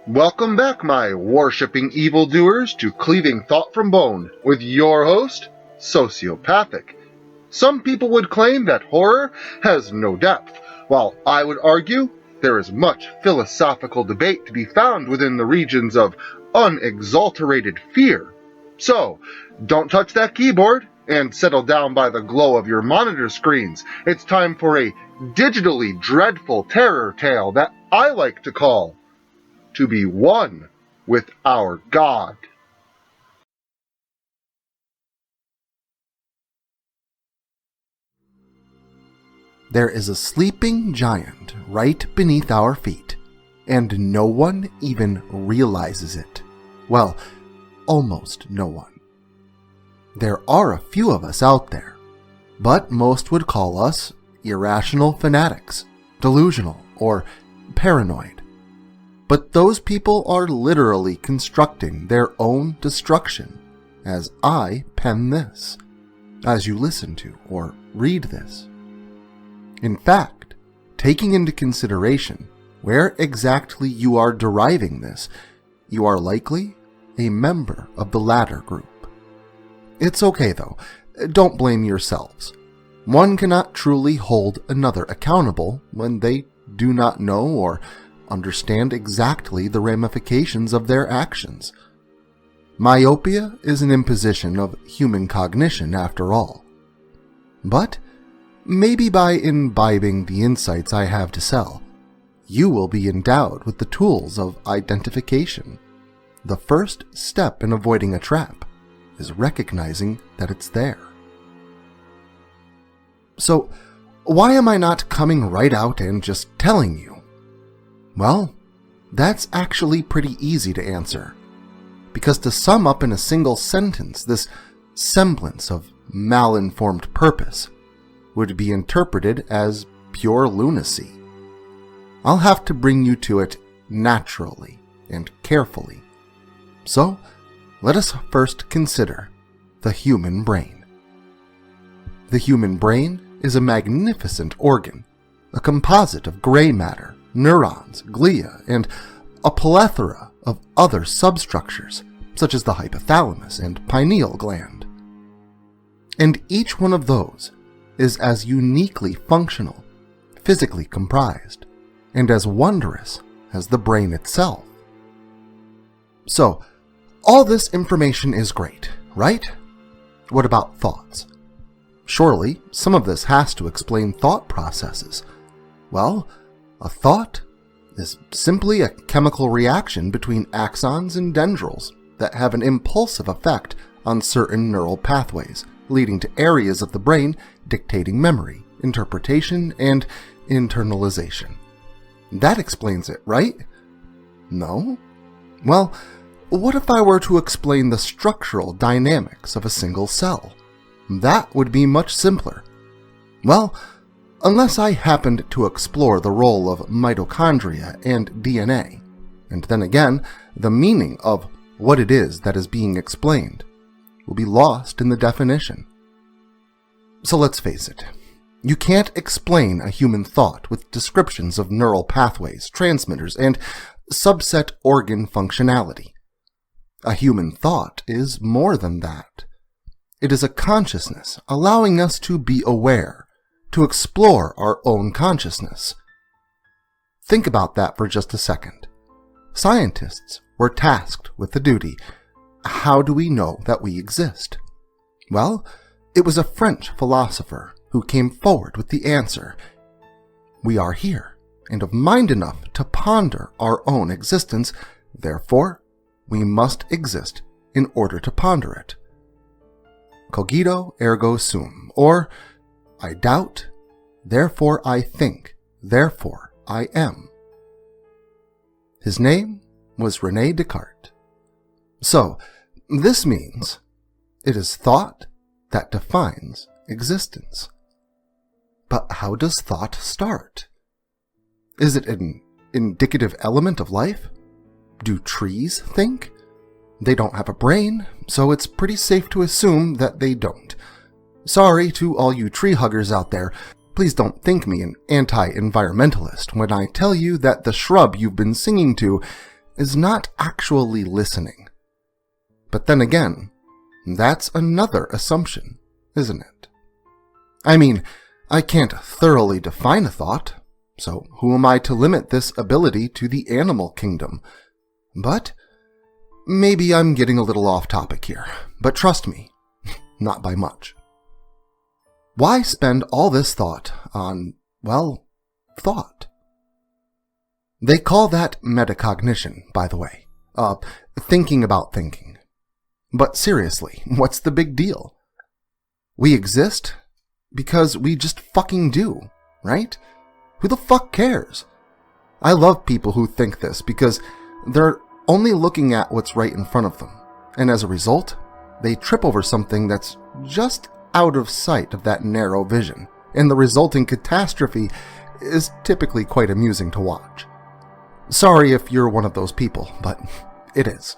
Welcome back, my worshipping evildoers, to Cleaving Thought from Bone, with your host, Sociopathic. Some people would claim that horror has no depth, while I would argue there is much philosophical debate to be found within the regions of unexalterated fear. So, don't touch that keyboard and settle down by the glow of your monitor screens. It's time for a digitally dreadful terror tale that I like to call To Be One with Our God. There is a sleeping giant right beneath our feet, and no one even realizes it. Well, almost no one. There are a few of us out there, but most would call us irrational fanatics, delusional, or paranoid. But those people are literally constructing their own destruction as I pen this, as you listen to or read this. In fact, taking into consideration where exactly you are deriving this, you are likely a member of the latter group. It's okay though, don't blame yourselves. One cannot truly hold another accountable when they do not know or understand exactly the ramifications of their actions. Myopia is an imposition of human cognition after all. But maybe by imbibing the insights I have to sell, you will be endowed with the tools of identification. The first step in avoiding a trap is recognizing that it's there. So, why am I not coming right out and just telling you? Well, that's actually pretty easy to answer. Because to sum up in a single sentence this semblance of malinformed purpose would be interpreted as pure lunacy. I'll have to bring you to it naturally and carefully. So, let us first consider the human brain. The human brain is a magnificent organ, a composite of gray matter, neurons, glia, and a plethora of other substructures, such as the hypothalamus and pineal gland. And each one of those is as uniquely functional, physically comprised, and as wondrous as the brain itself. So, all this information is great, right? What about thoughts? Surely, some of this has to explain thought processes. Well, a thought is simply a chemical reaction between axons and dendrils that have an impulsive effect on certain neural pathways, leading to areas of the brain dictating memory, interpretation, and internalization. That explains it, right? No? Well, what if I were to explain the structural dynamics of a single cell? That would be much simpler. Well, unless I happened to explore the role of mitochondria and DNA, and then again, the meaning of what it is that is being explained will be lost in the definition. So let's face it, you can't explain a human thought with descriptions of neural pathways, transmitters, and subset organ functionality. A human thought is more than that. It is a consciousness allowing us to be aware, to explore our own consciousness. Think about that for just a second. Scientists were tasked with the duty. How do we know that we exist? Well, it was a French philosopher who came forward with the answer. We are here, and of mind enough to ponder our own existence, therefore, we must exist in order to ponder it. Cogito ergo sum, or I doubt, therefore I think, therefore I am. His name was René Descartes. So, this means it is thought that defines existence. But how does thought start? Is it an indicative element of life? Do trees think? They don't have a brain, so it's pretty safe to assume that they don't. Sorry to all you tree huggers out there, please don't think me an anti-environmentalist when I tell you that the shrub you've been singing to is not actually listening. But then again, that's another assumption, isn't it? I mean, I can't thoroughly define a thought, so who am I to limit this ability to the animal kingdom? But maybe I'm getting a little off topic here, but trust me, not by much. Why spend all this thought on, well, thought? They call that metacognition, by the way. Thinking about thinking. But seriously, what's the big deal? We exist because we just fucking do, right? Who the fuck cares? I love people who think this because they're only looking at what's right in front of them, and as a result, they trip over something that's just out of sight of that narrow vision, and the resulting catastrophe is typically quite amusing to watch. Sorry if you're one of those people, but it is.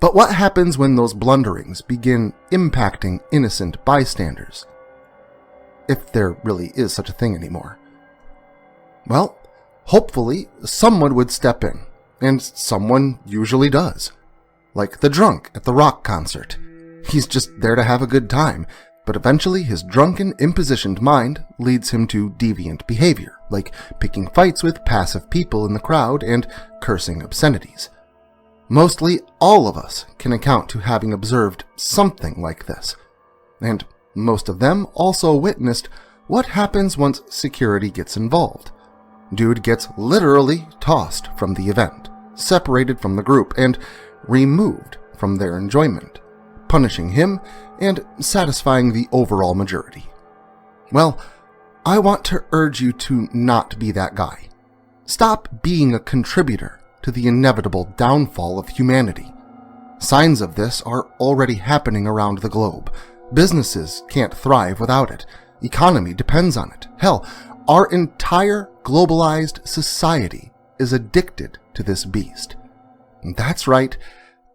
But what happens when those blunderings begin impacting innocent bystanders? If there really is such a thing anymore. Well, hopefully someone would step in, and someone usually does. Like the drunk at the rock concert. He's just there to have a good time, but eventually his drunken, impositioned mind leads him to deviant behavior, like picking fights with passive people in the crowd and cursing obscenities. Mostly all of us can account to having observed something like this, and most of them also witnessed what happens once security gets involved. Dude gets literally tossed from the event, separated from the group, and removed from their enjoyment, punishing him and satisfying the overall majority. Well, I want to urge you to not be that guy. Stop being a contributor to the inevitable downfall of humanity. Signs of this are already happening around the globe. Businesses can't thrive without it. Economy depends on it. Hell, our entire globalized society is addicted to this beast. That's right,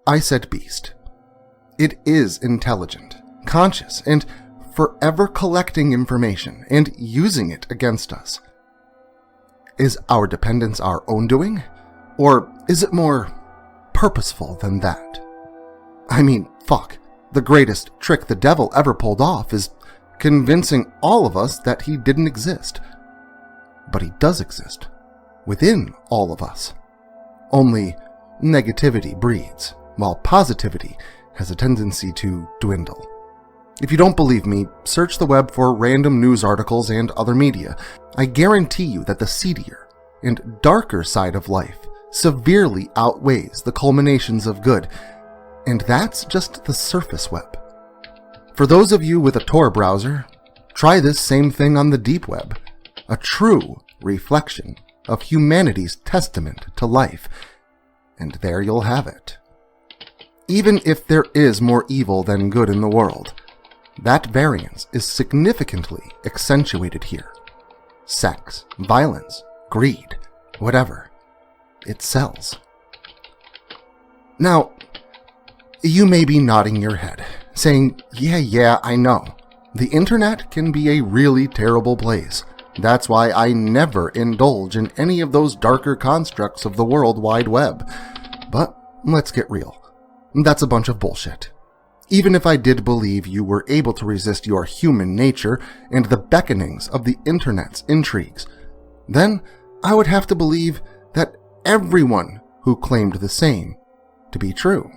I said beast. It is intelligent, conscious, and forever collecting information and using it against us. Is our dependence our own doing? Or is it more purposeful than that? I mean, fuck. The greatest trick the devil ever pulled off is convincing all of us that he didn't exist. But he does exist, within all of us. Only negativity breeds, while positivity has a tendency to dwindle. If you don't believe me, search the web for random news articles and other media. I guarantee you that the seedier and darker side of life severely outweighs the culminations of good, and that's just the surface web. For those of you with a Tor browser, try this same thing on the deep web, a true reflection of humanity's testament to life, and there you'll have it. Even if there is more evil than good in the world, that variance is significantly accentuated here. Sex, violence, greed, whatever. It sells. Now, you may be nodding your head, saying, yeah, I know. The internet can be a really terrible place. That's why I never indulge in any of those darker constructs of the World Wide Web. But let's get real. That's a bunch of bullshit. Even if I did believe you were able to resist your human nature and the beckonings of the internet's intrigues, then I would have to believe that everyone who claimed the same to be true.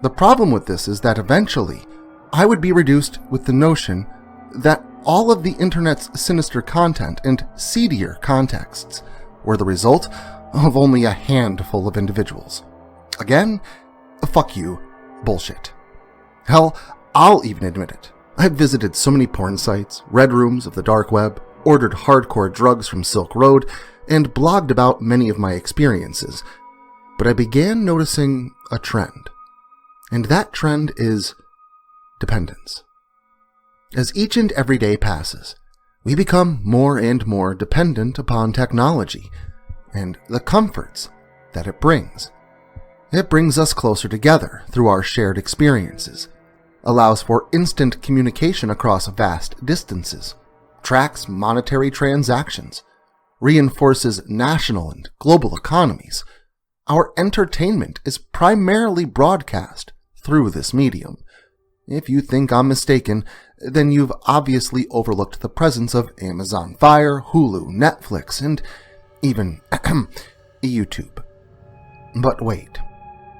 The problem with this is that eventually I would be reduced with the notion that all of the internet's sinister content and seedier contexts were the result of only a handful of individuals. Again, fuck you, bullshit. Hell, I'll even admit it. I've visited so many porn sites, red rooms of the dark web, ordered hardcore drugs from Silk Road, and blogged about many of my experiences. But I began noticing a trend. And that trend is dependence. As each and every day passes, we become more and more dependent upon technology and the comforts that it brings. It brings us closer together through our shared experiences, allows for instant communication across vast distances, tracks monetary transactions, reinforces national and global economies. Our entertainment is primarily broadcast through this medium. If you think I'm mistaken, then you've obviously overlooked the presence of Amazon Fire, Hulu, Netflix, and even YouTube. But wait,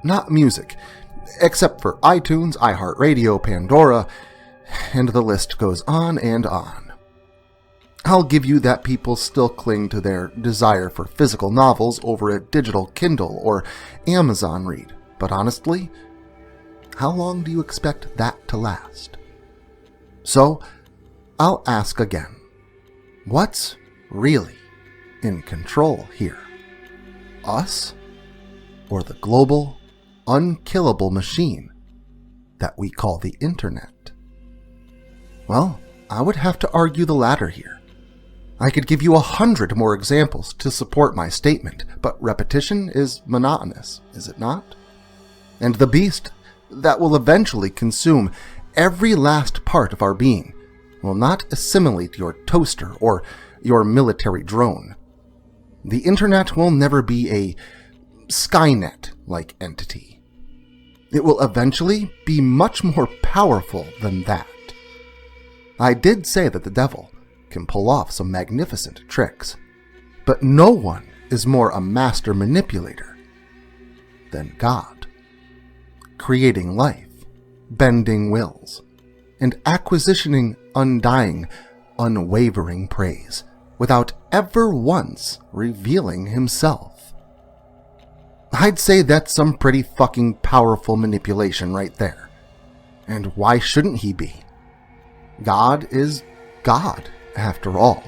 not music, except for iTunes, iHeartRadio, Pandora, and the list goes on and on. I'll give you that people still cling to their desire for physical novels over a digital Kindle or Amazon read, but honestly, how long do you expect that to last? So, I'll ask again, what's really in control here? Us? Or the global, unkillable machine that we call the Internet? Well, I would have to argue the latter here. I could give you 100 more examples to support my statement, but repetition is monotonous, is it not? And the beast that will eventually consume every last part of our being will not assimilate your toaster or your military drone. The Internet will never be a Skynet-like entity. It will eventually be much more powerful than that. I did say that the devil can pull off some magnificent tricks, but no one is more a master manipulator than God, creating life, bending wills, and acquisitioning undying, unwavering praise without ever once revealing himself. I'd say that's some pretty fucking powerful manipulation right there. And why shouldn't he be? God is God, after all,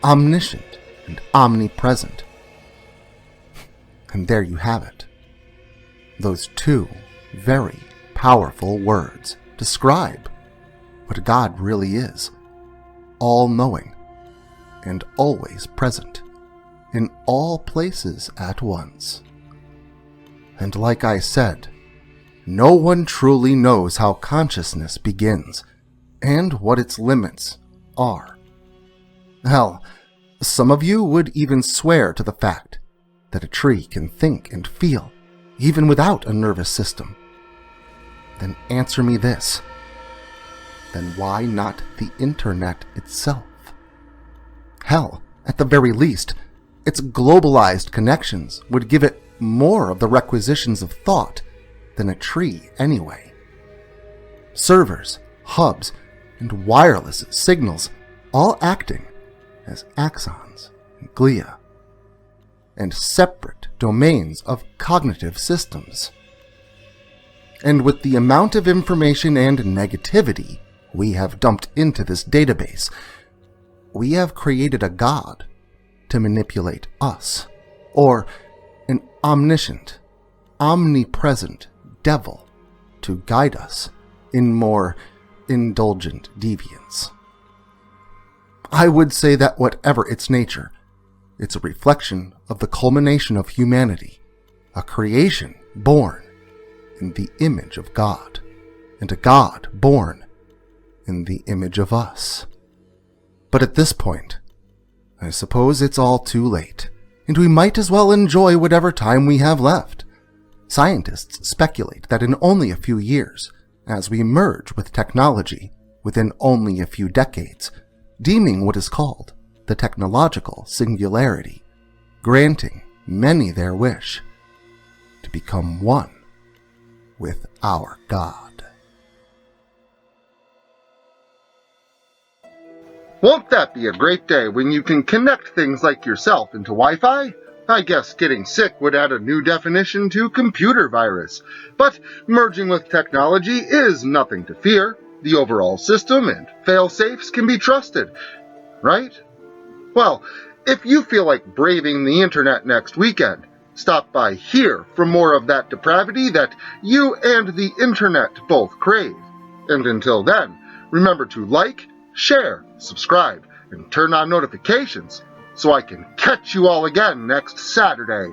omniscient and omnipresent. And there you have it. Those two very powerful words describe what God really is, all-knowing and always present in all places at once. And like I said, no one truly knows how consciousness begins and what its limits are. Hell, some of you would even swear to the fact that a tree can think and feel even without a nervous system. Then answer me this. Then why not the Internet itself? Hell, at the very least, its globalized connections would give it more of the requisitions of thought than a tree anyway. Servers, hubs, and wireless signals all acting as axons and glia, and separate domains of cognitive systems. And with the amount of information and negativity we have dumped into this database, we have created a god to manipulate us, or an omniscient, omnipresent devil to guide us in more indulgent deviance. I would say that whatever its nature, it's a reflection of the culmination of humanity, a creation born in the image of God, and a God born in the image of us. But at this point, I suppose it's all too late, and we might as well enjoy whatever time we have left. Scientists speculate that in only a few years, as we merge with technology within only a few decades, deeming what is called the technological singularity, granting many their wish to become one with our God. Won't that be a great day when you can connect things like yourself into Wi-Fi? I guess getting sick would add a new definition to computer virus. But merging with technology is nothing to fear. The overall system and fail-safes can be trusted, right? Well, if you feel like braving the internet next weekend, stop by here for more of that depravity that you and the internet both crave. And until then, remember to like, share, subscribe, and turn on notifications so I can catch you all again next Saturday.